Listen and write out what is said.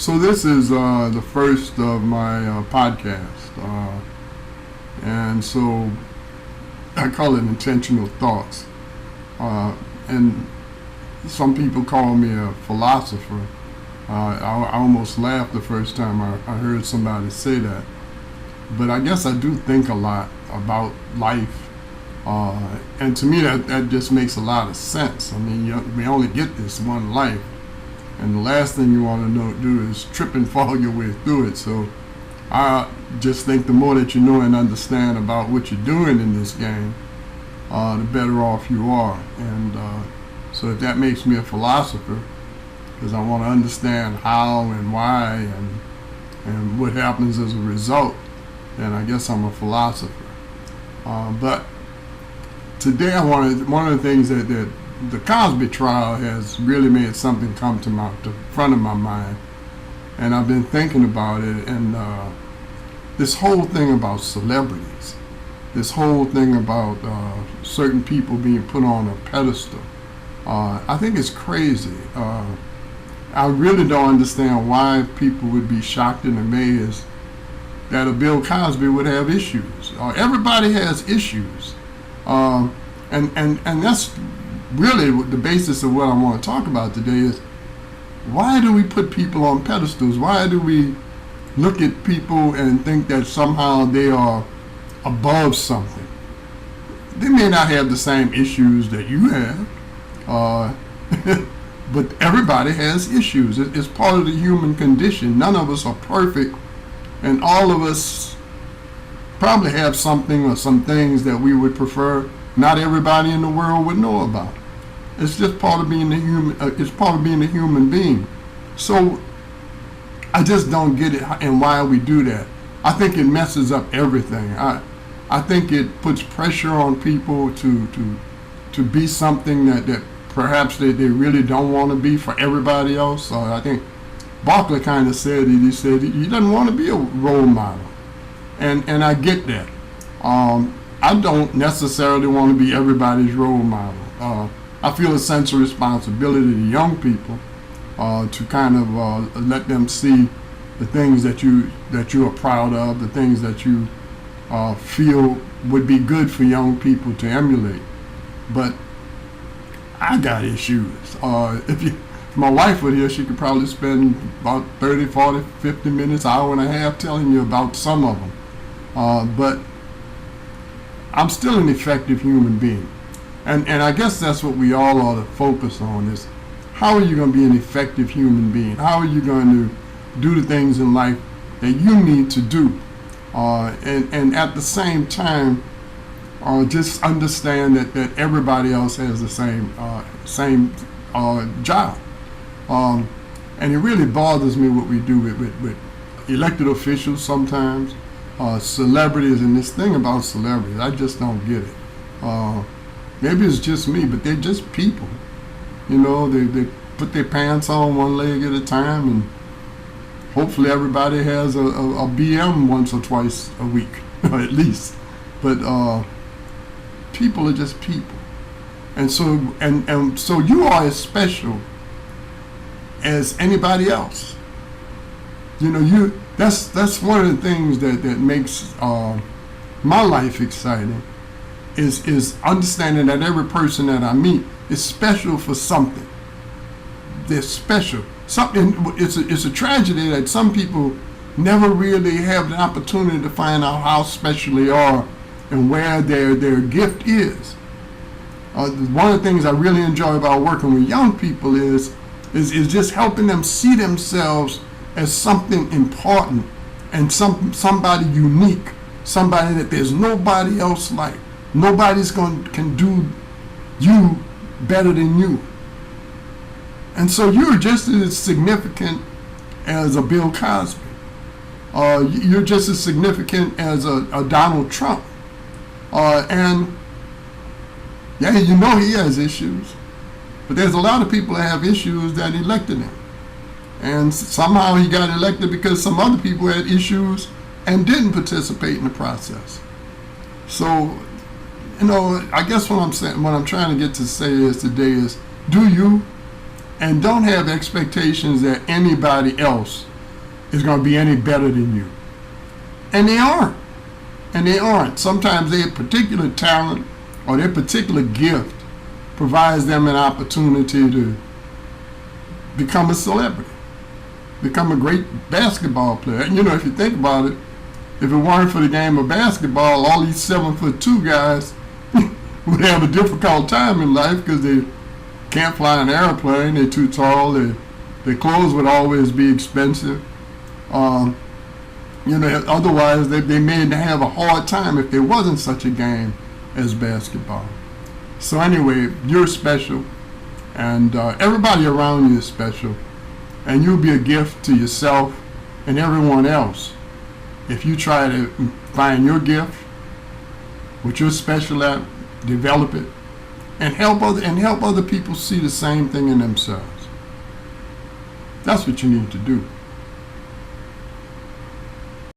So this is the first of my podcast, and so I call it intentional thoughts. And some people call me a philosopher. I almost laughed the first time I heard somebody say that. But I guess I do think a lot about life. And to me, that just makes a lot of sense. I mean, we only get this one life. And the last thing you want to do is trip and fall your way through it. So I just think the more that you know and understand about what you're doing in this game, the better off you are. And so if that makes me a philosopher, because I want to understand how and why and what happens as a result, then I guess I'm a philosopher. But today one of the things that the Cosby trial has really made something come to the front of my mind, and I've been thinking about it, and this whole thing about celebrities, this whole thing about certain people being put on a pedestal, I think it's crazy. I really don't understand why people would be shocked and amazed that a Bill Cosby would have issues. Everybody has issues, and that's really the basis of what I want to talk about today is why do we put people on pedestals? Why do we look at people and think that somehow they are above something? They may not have the same issues that you have, but everybody has issues. It's part of the human condition. None of us are perfect, and all of us probably have something or some things that we would prefer not everybody in the world would know about. It's just part of being a human. It's part of being a human being. So I just don't get it and why we do that. I think it messes up everything. I think it puts pressure on people to be something that perhaps they really don't want to be for everybody else. I think Barkley kind of said it. He said he doesn't want to be a role model, and I get that. I don't necessarily want to be everybody's role model. I feel a sense of responsibility to young people to kind of let them see the things that you are proud of, the things that you feel would be good for young people to emulate. But I got issues. If my wife were here, she could probably spend about 30, 40, 50 minutes, hour and a half telling you about some of them. But I'm still an effective human being. And I guess that's what we all ought to focus on is how are you going to be an effective human being? How are you going to do the things in life that you need to do? And at the same time, just understand that everybody else has the same job. And it really bothers me what we do with elected officials sometimes, celebrities, and this thing about celebrities, I just don't get it. Maybe it's just me, but they're just people. You know, they put their pants on one leg at a time, and hopefully everybody has a BM once or twice a week, at least. But people are just people. And so you are as special as anybody else. You know, that's one of the things that makes my life exciting. Is understanding that every person that I meet is special for something. They're special. It's a tragedy that some people never really have the opportunity to find out how special they are and where their gift is. One of the things I really enjoy about working with young people is just helping them see themselves as something important and somebody unique, somebody that there's nobody else like. Nobody's can do you better than you. And so you're just as significant as a Bill Cosby. You're just as significant as a Donald Trump. And yeah, you know he has issues. But there's a lot of people that have issues that elected him. And somehow he got elected because some other people had issues and didn't participate in the process. So, you know, I guess what I'm trying to get to say today is do you, and don't have expectations that anybody else is going to be any better than you. And they aren't. And they aren't. Sometimes their particular talent or their particular gift provides them an opportunity to become a celebrity, become a great basketball player. And if you think about it, if it weren't for the game of basketball, all these 7'2" guys would have a difficult time in life because they can't fly an airplane, they're too tall, their clothes would always be expensive. Otherwise they may have a hard time if there wasn't such a game as basketball. So anyway, you're special, and everybody around you is special, and you'll be a gift to yourself and everyone else if you try to find your gift, what you're special at, develop it, and help other people see the same thing in themselves. That's what you need to do.